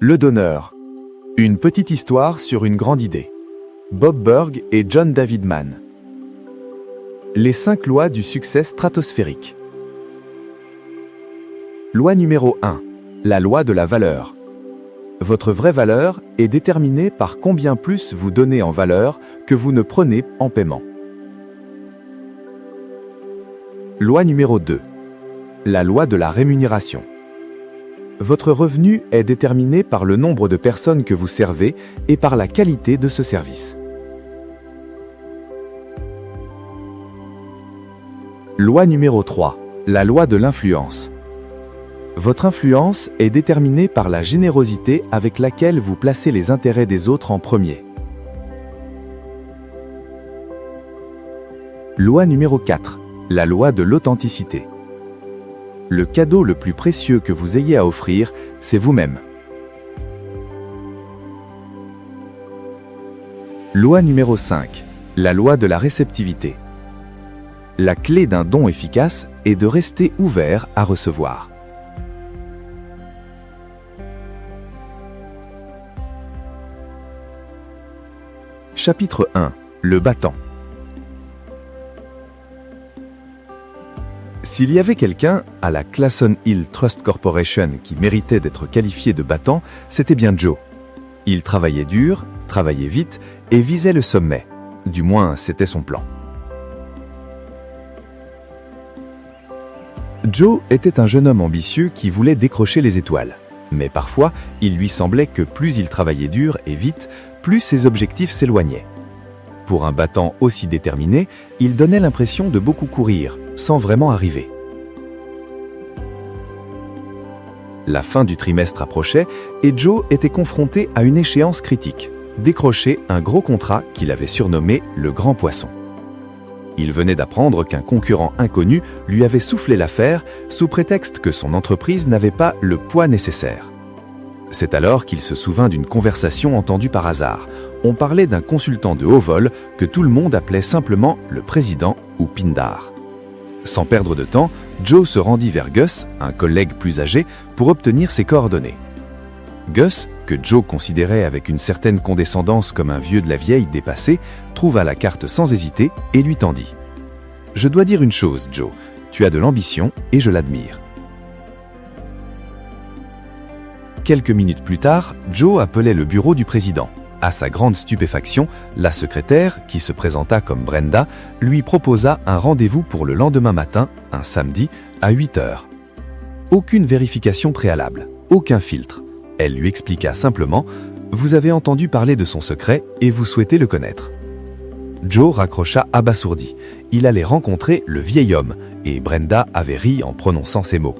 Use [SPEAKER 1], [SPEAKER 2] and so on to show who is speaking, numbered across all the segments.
[SPEAKER 1] Le donneur. Une petite histoire sur une grande idée. Bob Burg et John David Mann. Les 5 lois du succès stratosphérique. Loi numéro 1. La loi de la valeur. Votre vraie valeur est déterminée par combien plus vous donnez en valeur que vous ne prenez en paiement. Loi numéro 2. La loi de la rémunération. Votre revenu est déterminé par le nombre de personnes que vous servez et par la qualité de ce service. Loi numéro 3. La loi de l'influence. Votre influence est déterminée par la générosité avec laquelle vous placez les intérêts des autres en premier. Loi numéro 4. La loi de l'authenticité. Le cadeau le plus précieux que vous ayez à offrir, c'est vous-même. Loi numéro 5. La loi de la réceptivité. La clé d'un don efficace est de rester ouvert à recevoir. Chapitre 1. Le battant. S'il y avait quelqu'un à la Clason Hill Trust Corporation qui méritait d'être qualifié de battant, c'était bien Joe. Il travaillait dur, travaillait vite et visait le sommet. Du moins, c'était son plan. Joe était un jeune homme ambitieux qui voulait décrocher les étoiles. Mais parfois, il lui semblait que plus il travaillait dur et vite, plus ses objectifs s'éloignaient. Pour un battant aussi déterminé, il donnait l'impression de beaucoup courir, sans vraiment arriver. La fin du trimestre approchait et Joe était confronté à une échéance critique, décrocher un gros contrat qu'il avait surnommé le Grand Poisson. Il venait d'apprendre qu'un concurrent inconnu lui avait soufflé l'affaire sous prétexte que son entreprise n'avait pas le poids nécessaire. C'est alors qu'il se souvint d'une conversation entendue par hasard. On parlait d'un consultant de haut vol que tout le monde appelait simplement le président ou Pindar. Sans perdre de temps, Joe se rendit vers Gus, un collègue plus âgé, pour obtenir ses coordonnées. Gus, que Joe considérait avec une certaine condescendance comme un vieux de la vieille dépassé, trouva la carte sans hésiter et lui tendit. « Je dois dire une chose, Joe, tu as de l'ambition et je l'admire. » Quelques minutes plus tard, Joe appelait le bureau du président. À sa grande stupéfaction, la secrétaire, qui se présenta comme Brenda, lui proposa un rendez-vous pour le lendemain matin, un samedi, à 8 heures. Aucune vérification préalable, aucun filtre. Elle lui expliqua simplement « Vous avez entendu parler de son secret et vous souhaitez le connaître. » Joe raccrocha abasourdi. Il allait rencontrer le vieil homme et Brenda avait ri en prononçant ces mots.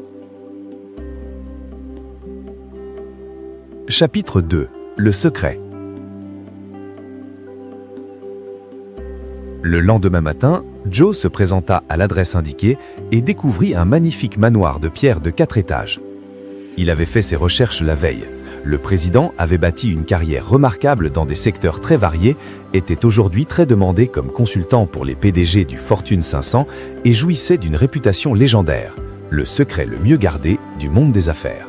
[SPEAKER 1] Chapitre 2. Le secret. Le lendemain matin, Joe se présenta à l'adresse indiquée et découvrit un magnifique manoir de pierre de 4 étages. Il avait fait ses recherches la veille. Le président avait bâti une carrière remarquable dans des secteurs très variés, était aujourd'hui très demandé comme consultant pour les PDG du Fortune 500 et jouissait d'une réputation légendaire, le secret le mieux gardé du monde des affaires.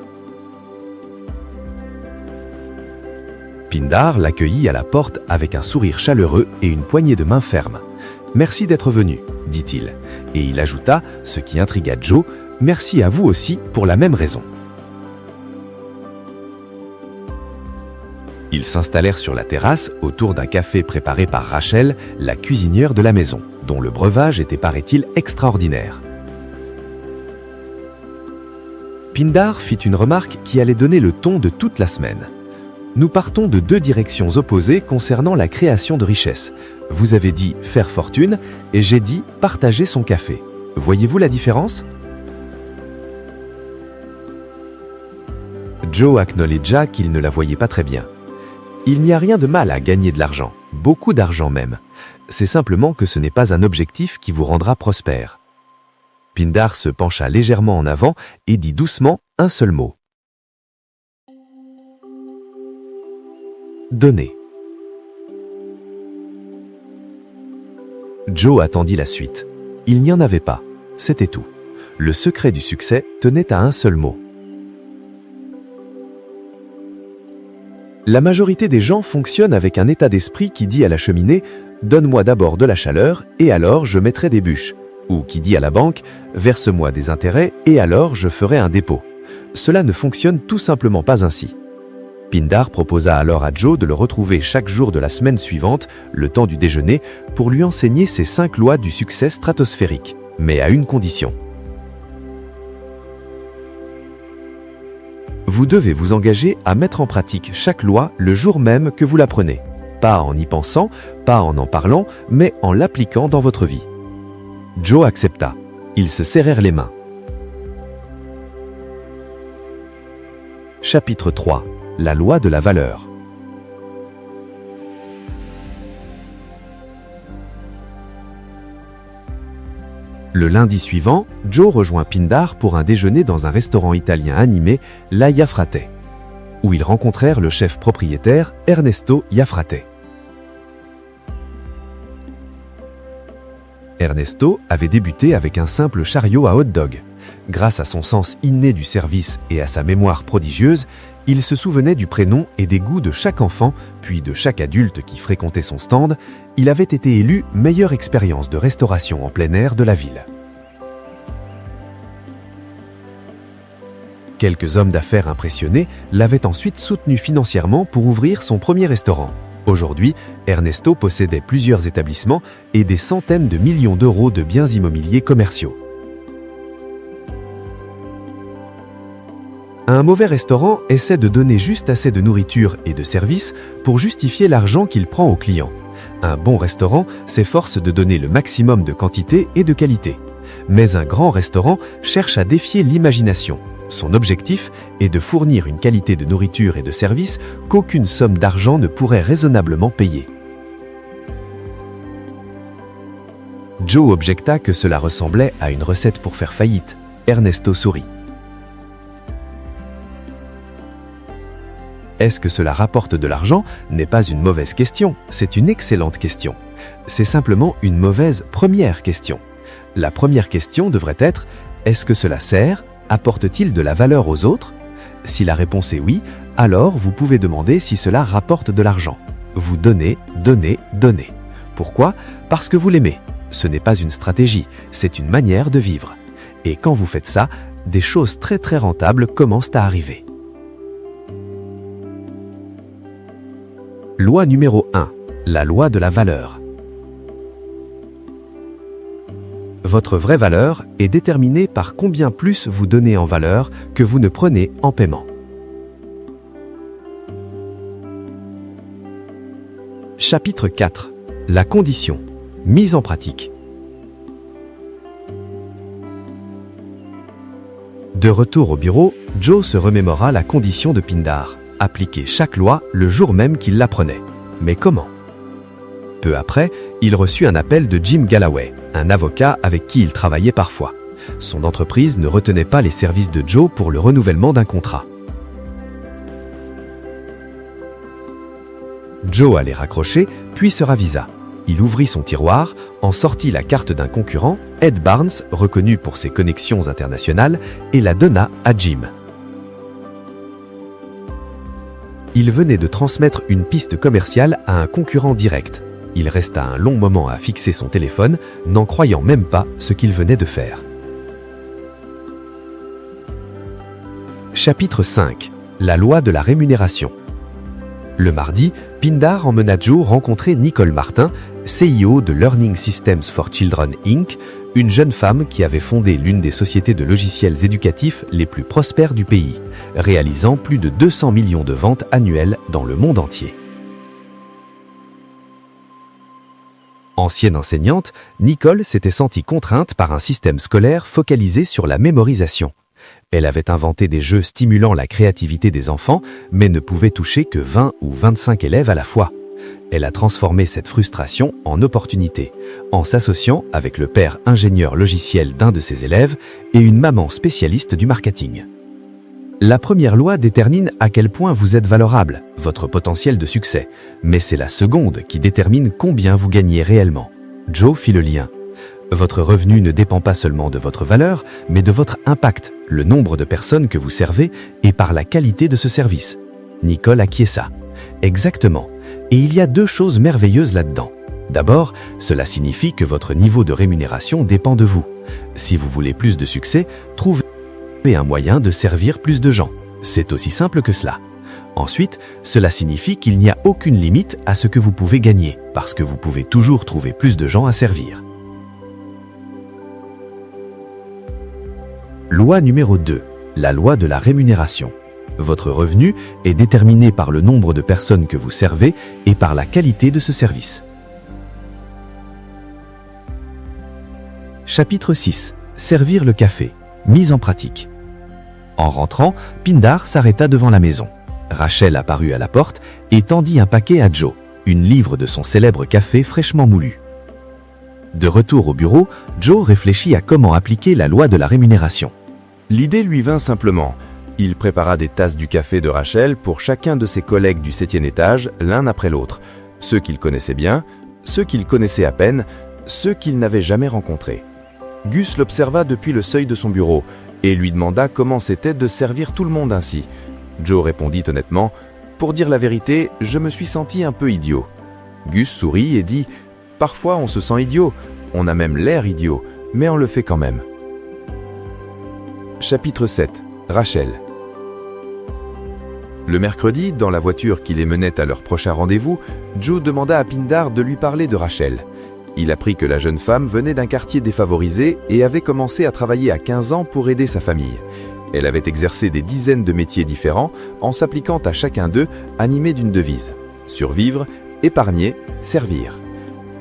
[SPEAKER 1] Pindar l'accueillit à la porte avec un sourire chaleureux et une poignée de main ferme. « Merci d'être venu, dit-il. Et il ajouta, ce qui intrigua Joe, « Merci à vous aussi pour la même raison. » Ils s'installèrent sur la terrasse autour d'un café préparé par Rachel, la cuisinière de la maison, dont le breuvage était, paraît-il, extraordinaire. Pindar fit une remarque qui allait donner le ton de toute la semaine. Nous partons de 2 directions opposées concernant la création de richesses. Vous avez dit faire fortune et j'ai dit partager son café. Voyez-vous la différence? Joe acknowledgea qu'il ne la voyait pas très bien. Il n'y a rien de mal à gagner de l'argent, beaucoup d'argent même. C'est simplement que ce n'est pas un objectif qui vous rendra prospère. Pindar se pencha légèrement en avant et dit doucement un seul mot. Donner. Joe attendit la suite. Il n'y en avait pas, c'était tout. Le secret du succès tenait à un seul mot. La majorité des gens fonctionnent avec un état d'esprit qui dit à la cheminée « Donne-moi d'abord de la chaleur et alors je mettrai des bûches » ou qui dit à la banque « Verse-moi des intérêts et alors je ferai un dépôt ». Cela ne fonctionne tout simplement pas ainsi. Pindar proposa alors à Joe de le retrouver chaque jour de la semaine suivante, le temps du déjeuner, pour lui enseigner ces 5 lois du succès stratosphérique, mais à une condition. Vous devez vous engager à mettre en pratique chaque loi le jour même que vous l'apprenez. Pas en y pensant, pas en parlant, mais en l'appliquant dans votre vie. Joe accepta. Ils se serrèrent les mains. Chapitre 3. La loi de la valeur. Le lundi suivant, Joe rejoint Pindar pour un déjeuner dans un restaurant italien animé, la Iafrate, où ils rencontrèrent le chef propriétaire, Ernesto Iafrate. Ernesto avait débuté avec un simple chariot à hot-dog. Grâce à son sens inné du service et à sa mémoire prodigieuse, il se souvenait du prénom et des goûts de chaque enfant, puis de chaque adulte qui fréquentait son stand. Il avait été élu meilleure expérience de restauration en plein air de la ville. Quelques hommes d'affaires impressionnés l'avaient ensuite soutenu financièrement pour ouvrir son premier restaurant. Aujourd'hui, Ernesto possédait plusieurs établissements et des centaines de millions d'euros de biens immobiliers commerciaux. Un mauvais restaurant essaie de donner juste assez de nourriture et de services pour justifier l'argent qu'il prend aux clients. Un bon restaurant s'efforce de donner le maximum de quantité et de qualité. Mais un grand restaurant cherche à défier l'imagination. Son objectif est de fournir une qualité de nourriture et de services qu'aucune somme d'argent ne pourrait raisonnablement payer. Joe objecta que cela ressemblait à une recette pour faire faillite. Ernesto sourit. Est-ce que cela rapporte de l'argent n'est pas une mauvaise question, c'est une excellente question. C'est simplement une mauvaise première question. La première question devrait être « Est-ce que cela sert ? Apporte-t-il de la valeur aux autres ?» Si la réponse est oui, alors vous pouvez demander si cela rapporte de l'argent. Vous donnez, donnez, donnez. Pourquoi ? Parce que vous l'aimez. Ce n'est pas une stratégie, c'est une manière de vivre. Et quand vous faites ça, des choses très très rentables commencent à arriver. Loi numéro 1. La loi de la valeur. Votre vraie valeur est déterminée par combien plus vous donnez en valeur que vous ne prenez en paiement. Chapitre 4. La condition. Mise en pratique. De retour au bureau, Joe se remémora la condition de Pindar. Appliquer chaque loi le jour même qu'il l'apprenait. Mais comment ? Peu après, il reçut un appel de Jim Galloway, un avocat avec qui il travaillait parfois. Son entreprise ne retenait pas les services de Joe pour le renouvellement d'un contrat. Joe allait raccrocher, puis se ravisa. Il ouvrit son tiroir, en sortit la carte d'un concurrent, Ed Barnes, reconnu pour ses connexions internationales, et la donna à Jim. Il venait de transmettre une piste commerciale à un concurrent direct. Il resta un long moment à fixer son téléphone, n'en croyant même pas ce qu'il venait de faire. Chapitre 5. La loi de la rémunération. Le mardi, Pindar emmena Joe rencontrer Nicole Martin, CEO de Learning Systems for Children Inc., une jeune femme qui avait fondé l'une des sociétés de logiciels éducatifs les plus prospères du pays, réalisant plus de 200 millions de ventes annuelles dans le monde entier. Ancienne enseignante, Nicole s'était sentie contrainte par un système scolaire focalisé sur la mémorisation. Elle avait inventé des jeux stimulant la créativité des enfants, mais ne pouvait toucher que 20 ou 25 élèves à la fois. Elle a transformé cette frustration en opportunité, en s'associant avec le père ingénieur logiciel d'un de ses élèves et une maman spécialiste du marketing. La première loi détermine à quel point vous êtes valorable, votre potentiel de succès, mais c'est la seconde qui détermine combien vous gagnez réellement. Joe fit le lien. Votre revenu ne dépend pas seulement de votre valeur, mais de votre impact, le nombre de personnes que vous servez et par la qualité de ce service. Nicole acquiesça. Exactement. Et il y a deux choses merveilleuses là-dedans. D'abord, cela signifie que votre niveau de rémunération dépend de vous. Si vous voulez plus de succès, trouvez un moyen de servir plus de gens. C'est aussi simple que cela. Ensuite, cela signifie qu'il n'y a aucune limite à ce que vous pouvez gagner, parce que vous pouvez toujours trouver plus de gens à servir. Loi numéro 2. La loi de la rémunération. Votre revenu est déterminé par le nombre de personnes que vous servez et par la qualité de ce service. Chapitre 6. Servir le café. Mise en pratique. En rentrant, Pindar s'arrêta devant la maison. Rachel apparut à la porte et tendit un paquet à Joe, une livre de son célèbre café fraîchement moulu. De retour au bureau, Joe réfléchit à comment appliquer la loi de la rémunération.
[SPEAKER 2] L'idée lui vint simplement. Il prépara des tasses du café de Rachel pour chacun de ses collègues du 7e étage, l'un après l'autre. Ceux qu'il connaissait bien, ceux qu'il connaissait à peine, ceux qu'il n'avait jamais rencontrés. Gus l'observa depuis le seuil de son bureau et lui demanda comment c'était de servir tout le monde ainsi. Joe répondit honnêtement « Pour dire la vérité, je me suis senti un peu idiot. » Gus sourit et dit « Parfois on se sent idiot, on a même l'air idiot, mais on le fait quand même. » Chapitre 7. Rachel. Le mercredi, dans la voiture qui les menait à leur prochain rendez-vous, Joe demanda à Pindar de lui parler de Rachel. Il apprit que la jeune femme venait d'un quartier défavorisé et avait commencé à travailler à 15 ans pour aider sa famille. Elle avait exercé des dizaines de métiers différents en s'appliquant à chacun d'eux, animé d'une devise : survivre, épargner, servir.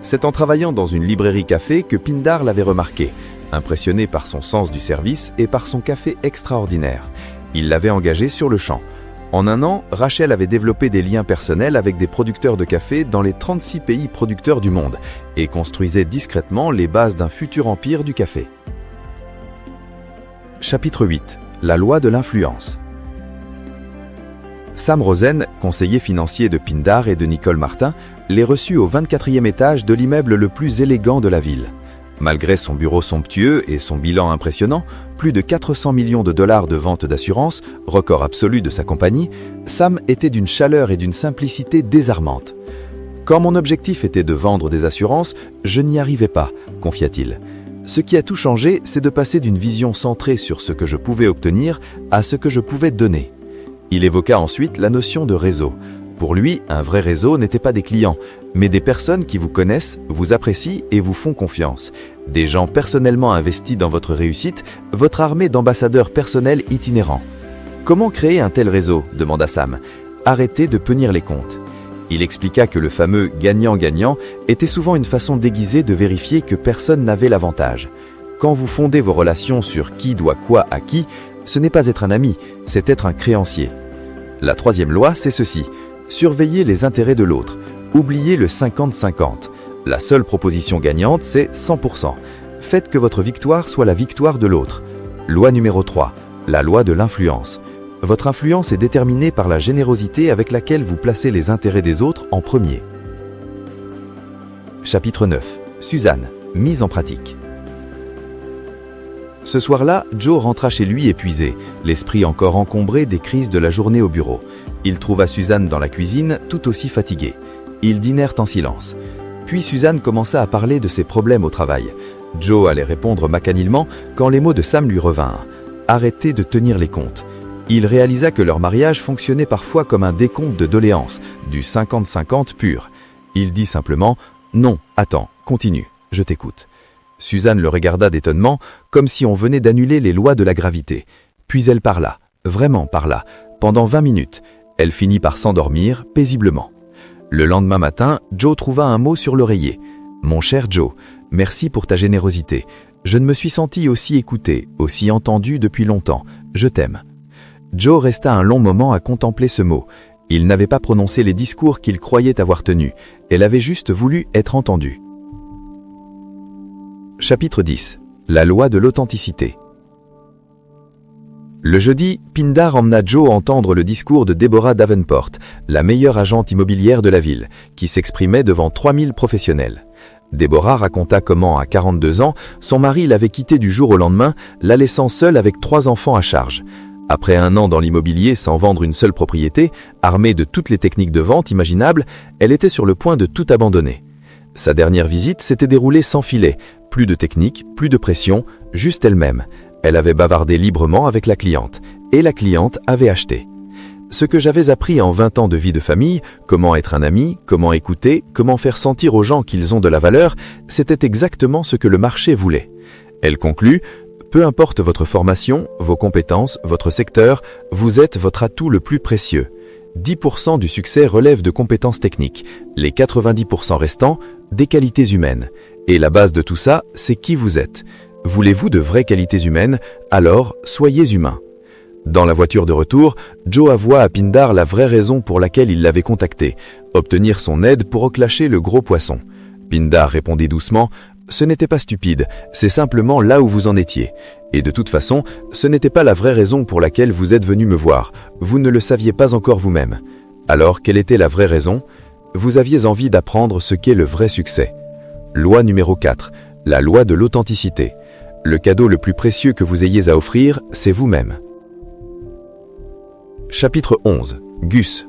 [SPEAKER 2] C'est en travaillant dans une librairie café que Pindar l'avait remarqué, impressionné par son sens du service et par son café extraordinaire. Il l'avait engagée sur le champ. En un an, Rachel avait développé des liens personnels avec des producteurs de café dans les 36 pays producteurs du monde et construisait discrètement les bases d'un futur empire du café. Chapitre 8. La loi de l'influence. Sam Rosen, conseiller financier de Pindar et de Nicole Martin, les reçut au 24e étage de l'immeuble le plus élégant de la ville. Malgré son bureau somptueux et son bilan impressionnant, plus de 400 millions de dollars de ventes d'assurance, record absolu de sa compagnie, Sam était d'une chaleur et d'une simplicité désarmantes. « Quand mon objectif était de vendre des assurances, je n'y arrivais pas », confia-t-il. « Ce qui a tout changé, c'est de passer d'une vision centrée sur ce que je pouvais obtenir à ce que je pouvais donner. » Il évoqua ensuite la notion de réseau. Pour lui, un vrai réseau n'était pas des clients, mais des personnes qui vous connaissent, vous apprécient et vous font confiance. Des gens personnellement investis dans votre réussite, votre armée d'ambassadeurs personnels itinérants. « Comment créer un tel réseau ?» demanda Sam. « Arrêtez de punir les comptes. » Il expliqua que le fameux « gagnant-gagnant » était souvent une façon déguisée de vérifier que personne n'avait l'avantage. Quand vous fondez vos relations sur qui doit quoi à qui, ce n'est pas être un ami, c'est être un créancier. La troisième loi, c'est ceci. Surveillez les intérêts de l'autre. Oubliez le 50-50. La seule proposition gagnante, c'est 100%. Faites que votre victoire soit la victoire de l'autre. Loi numéro 3. La loi de l'influence. Votre influence est déterminée par la générosité avec laquelle vous placez les intérêts des autres en premier. Chapitre 9. Suzanne. Mise en pratique. Ce soir-là, Joe rentra chez lui épuisé, l'esprit encore encombré des crises de la journée au bureau. Il trouva Suzanne dans la cuisine, tout aussi fatiguée. Ils dînèrent en silence. Puis Suzanne commença à parler de ses problèmes au travail. Joe allait répondre macanilement quand les mots de Sam lui revinrent. « Arrêtez de tenir les comptes ». Il réalisa que leur mariage fonctionnait parfois comme un décompte de doléances, du 50-50 pur. Il dit simplement « Non, attends, continue, je t'écoute ». Suzanne le regarda d'étonnement, comme si on venait d'annuler les lois de la gravité. Puis elle parla, vraiment parla, pendant 20 minutes. Elle finit par s'endormir paisiblement. Le lendemain matin, Joe trouva un mot sur l'oreiller. « Mon cher Joe, merci pour ta générosité. Je ne me suis senti aussi écouté, aussi entendu depuis longtemps. Je t'aime. » Joe resta un long moment à contempler ce mot. Il n'avait pas prononcé les discours qu'il croyait avoir tenus. Elle avait juste voulu être entendue. Chapitre 10. La loi de l'authenticité. Le jeudi, Pindar emmena Joe entendre le discours de Deborah Davenport, la meilleure agente immobilière de la ville, qui s'exprimait devant 3000 professionnels. Deborah raconta comment, à 42 ans, son mari l'avait quittée du jour au lendemain, la laissant seule avec 3 enfants à charge. Après un an dans l'immobilier sans vendre une seule propriété, armée de toutes les techniques de vente imaginables, elle était sur le point de tout abandonner. Sa dernière visite s'était déroulée sans filet, plus de technique, plus de pression, juste elle-même. Elle avait bavardé librement avec la cliente, et la cliente avait acheté. Ce que j'avais appris en 20 ans de vie de famille, comment être un ami, comment écouter, comment faire sentir aux gens qu'ils ont de la valeur, c'était exactement ce que le marché voulait. Elle conclut: peu importe votre formation, vos compétences, votre secteur, vous êtes votre atout le plus précieux. 10% du succès relève de compétences techniques, les 90% restants, des qualités humaines. Et la base de tout ça, c'est qui vous êtes. Voulez-vous de vraies qualités humaines? Alors, soyez humain. Dans la voiture de retour, Joe avoua à Pindar la vraie raison pour laquelle il l'avait contacté, obtenir son aide pour reclasher le gros poisson. Pindar répondit doucement: ce n'était pas stupide, c'est simplement là où vous en étiez. Et de toute façon, ce n'était pas la vraie raison pour laquelle vous êtes venu me voir. Vous ne le saviez pas encore vous-même. Alors, quelle était la vraie raison? Vous aviez envie d'apprendre ce qu'est le vrai succès. Loi numéro 4, la loi de l'authenticité. Le cadeau le plus précieux que vous ayez à offrir, c'est vous-même. Chapitre 11. Gus.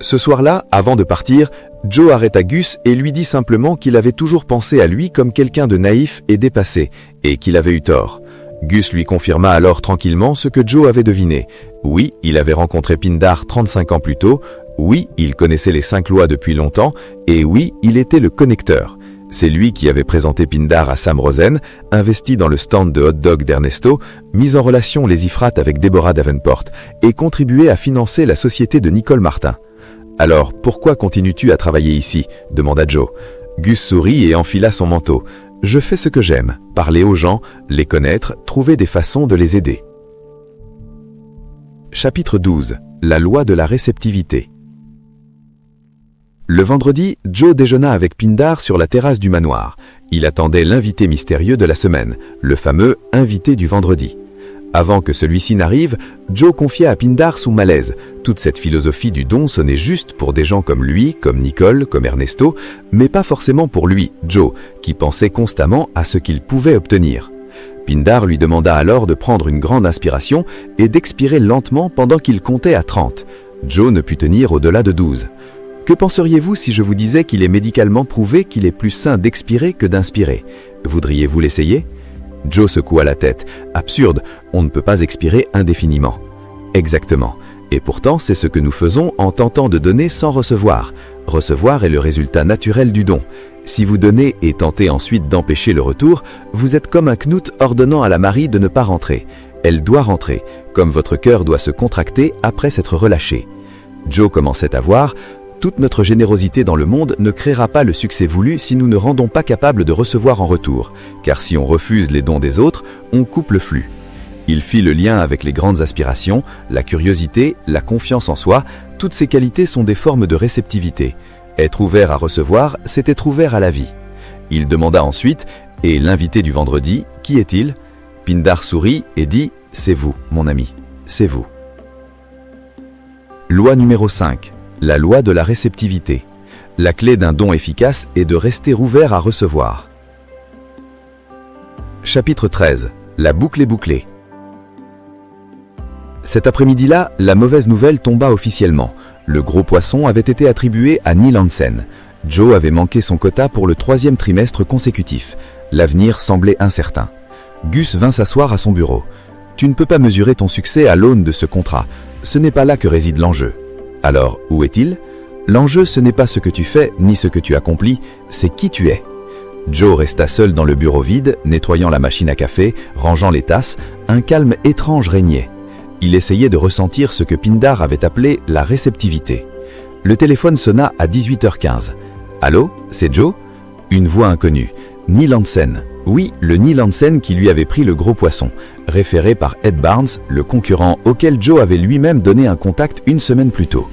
[SPEAKER 2] Ce soir-là, avant de partir, Joe arrêta Gus et lui dit simplement qu'il avait toujours pensé à lui comme quelqu'un de naïf et dépassé, et qu'il avait eu tort. Gus lui confirma alors tranquillement ce que Joe avait deviné. Oui, il avait rencontré Pindar 35 ans plus tôt, oui, il connaissait les 5 lois depuis longtemps, et oui, il était le connecteur. C'est lui qui avait présenté Pindar à Sam Rosen, investi dans le stand de hot-dog d'Ernesto, mis en relation les Ifrates avec Deborah Davenport et contribué à financer la société de Nicole Martin. « Alors, pourquoi continues-tu à travailler ici ?» demanda Joe. Gus sourit et enfila son manteau. « Je fais ce que j'aime, parler aux gens, les connaître, trouver des façons de les aider. » Chapitre 12. La loi de la réceptivité. Le vendredi, Joe déjeuna avec Pindar sur la terrasse du manoir. Il attendait l'invité mystérieux de la semaine, le fameux invité du vendredi. Avant que celui-ci n'arrive, Joe confia à Pindar son malaise. Toute cette philosophie du don sonnait juste pour des gens comme lui, comme Nicole, comme Ernesto, mais pas forcément pour lui, Joe, qui pensait constamment à ce qu'il pouvait obtenir. Pindar lui demanda alors de prendre une grande inspiration et d'expirer lentement pendant qu'il comptait à 30. Joe ne put tenir au-delà de 12. Que penseriez-vous si je vous disais qu'il est médicalement prouvé qu'il est plus sain d'expirer que d'inspirer? Voudriez-vous l'essayer? Joe secoua la tête. Absurde, on ne peut pas expirer indéfiniment. Exactement. Et pourtant, c'est ce que nous faisons en tentant de donner sans recevoir. Recevoir est le résultat naturel du don. Si vous donnez et tentez ensuite d'empêcher le retour, vous êtes comme un knout ordonnant à la Marie de ne pas rentrer. Elle doit rentrer, comme votre cœur doit se contracter après s'être relâché. Joe commençait à voir: toute notre générosité dans le monde ne créera pas le succès voulu si nous ne rendons pas capables de recevoir en retour, car si on refuse les dons des autres, on coupe le flux. Il fit le lien avec les grandes aspirations, la curiosité, la confiance en soi, toutes ces qualités sont des formes de réceptivité. Être ouvert à recevoir, c'est être ouvert à la vie. Il demanda ensuite: et l'invité du vendredi, qui est-il? Pindar sourit et dit: c'est vous, mon ami, c'est vous. Loi numéro 5. La loi de la réceptivité. La clé d'un don efficace est de rester ouvert à recevoir. Chapitre 13. La boucle est bouclée. Cet après-midi-là, la mauvaise nouvelle tomba officiellement. Le gros poisson avait été attribué à Neil Hansen. Joe avait manqué son quota pour le 3e trimestre consécutif. L'avenir semblait incertain. Gus vint s'asseoir à son bureau. « Tu ne peux pas mesurer ton succès à l'aune de ce contrat. Ce n'est pas là que réside l'enjeu. » Alors, où est-il? L'enjeu, ce n'est pas ce que tu fais, ni ce que tu accomplis, c'est qui tu es. Joe resta seul dans le bureau vide, nettoyant la machine à café, rangeant les tasses, un calme étrange régnait. Il essayait de ressentir ce que Pindar avait appelé la réceptivité. Le téléphone sonna à 18h15. « Allô, c'est Joe ?» Une voix inconnue. « Neil Hansen. » Oui, le Neil Hansen qui lui avait pris le gros poisson, référé par Ed Barnes, le concurrent auquel Joe avait lui-même donné un contact une semaine plus tôt.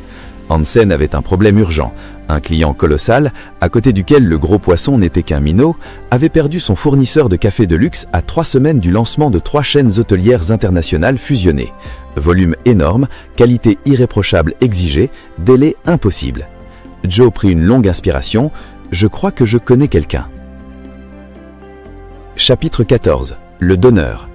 [SPEAKER 2] Hansen avait un problème urgent. Un client colossal, à côté duquel le gros poisson n'était qu'un minot, avait perdu son fournisseur de café de luxe à 3 semaines du lancement de 3 chaînes hôtelières internationales fusionnées. Volume énorme, qualité irréprochable exigée, délai impossible. Joe prit une longue inspiration. « Je crois que je connais quelqu'un. » Chapitre 14. Le donneur.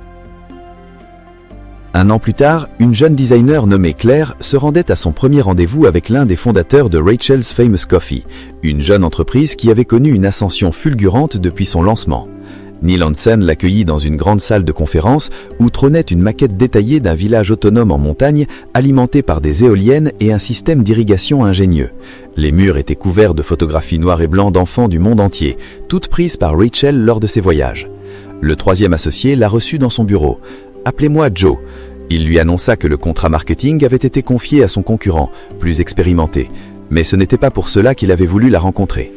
[SPEAKER 2] Un an plus tard, une jeune designer nommée Claire se rendait à son premier rendez-vous avec l'un des fondateurs de Rachel's Famous Coffee, une jeune entreprise qui avait connu une ascension fulgurante depuis son lancement. Neil Hansen l'accueillit dans une grande salle de conférence où trônait une maquette détaillée d'un village autonome en montagne alimenté par des éoliennes et un système d'irrigation ingénieux. Les murs étaient couverts de photographies noir et blanc d'enfants du monde entier, toutes prises par Rachel lors de ses voyages. Le troisième associé l'a reçu dans son bureau. « Appelez-moi Joe ». Il lui annonça que le contrat marketing avait été confié à son concurrent, plus expérimenté, mais ce n'était pas pour cela qu'il avait voulu la rencontrer.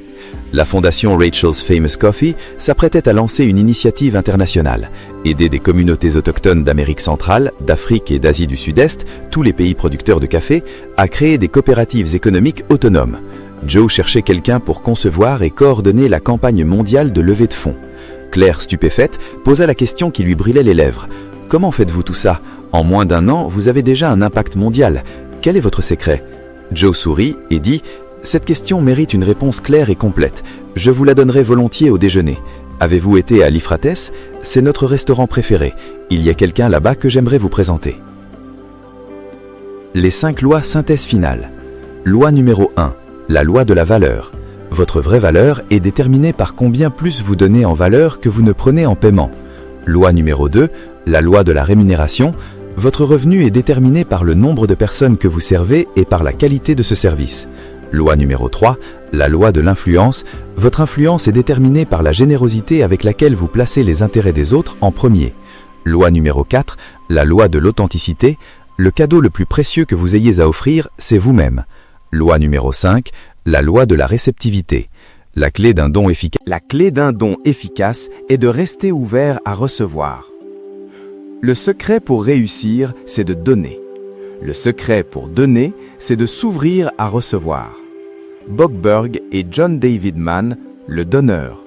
[SPEAKER 2] La fondation Rachel's Famous Coffee s'apprêtait à lancer une initiative internationale, aider des communautés autochtones d'Amérique centrale, d'Afrique et d'Asie du Sud-Est, tous les pays producteurs de café, à créer des coopératives économiques autonomes. Joe cherchait quelqu'un pour concevoir et coordonner la campagne mondiale de levée de fonds. Claire, stupéfaite, posa la question qui lui brûlait les lèvres. « Comment faites-vous tout ça ? En moins d'un an, vous avez déjà un impact mondial. Quel est votre secret ?» Joe sourit et dit « Cette question mérite une réponse claire et complète. Je vous la donnerai volontiers au déjeuner. Avez-vous été à l'Ifrates? C'est notre restaurant préféré. Il y a quelqu'un là-bas que j'aimerais vous présenter. » Les 5 lois synthèse finale. Loi numéro 1. La loi de la valeur. Votre vraie valeur est déterminée par combien plus vous donnez en valeur que vous ne prenez en paiement. Loi numéro 2. La loi de la rémunération. Votre revenu est déterminé par le nombre de personnes que vous servez et par la qualité de ce service. Loi numéro 3, la loi de l'influence. Votre influence est déterminée par la générosité avec laquelle vous placez les intérêts des autres en premier. Loi numéro 4, la loi de l'authenticité. Le cadeau le plus précieux que vous ayez à offrir, c'est vous-même. Loi numéro 5, la loi de la réceptivité. La clé d'un don efficace.
[SPEAKER 1] La clé d'un don efficace est de rester ouvert à recevoir. Le secret pour réussir, c'est de donner. Le secret pour donner, c'est de s'ouvrir à recevoir. Bockberg et John David Mann, le donneur.